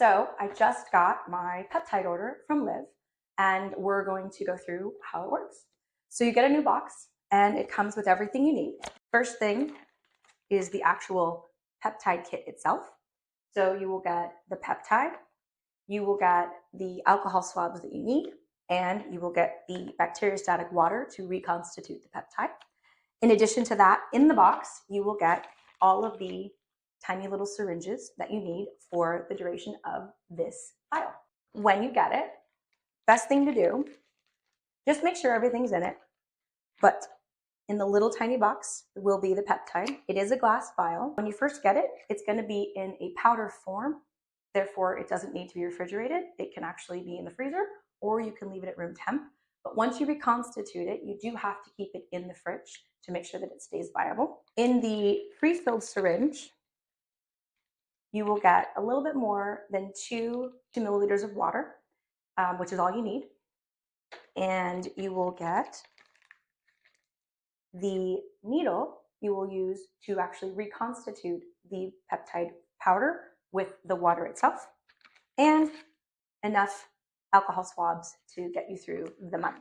So I just got my peptide order from LIVV, and we're going to go through how it works. So you get a new box, and it comes with everything you need. First thing is the actual peptide kit itself. So you will get the peptide, you will get the alcohol swabs that you need, and you will get the bacteriostatic water to reconstitute the peptide. In addition to that, in the box, you will get all of the tiny little syringes that you need for the duration of this vial. When you get it, best thing to do, just make sure everything's in it, but in the little tiny box will be the peptide. It is a glass vial. When you first get it, it's going to be in a powder form. Therefore, it doesn't need to be refrigerated. It can actually be in the freezer, or you can leave it at room temp. But once you reconstitute it, you do have to keep it in the fridge to make sure that it stays viable. In the pre-filled syringe, you will get a little bit more than 2 milliliters of water, which is all you need. And you will get the needle you will use to actually reconstitute the peptide powder with the water itself, and enough alcohol swabs to get you through the month.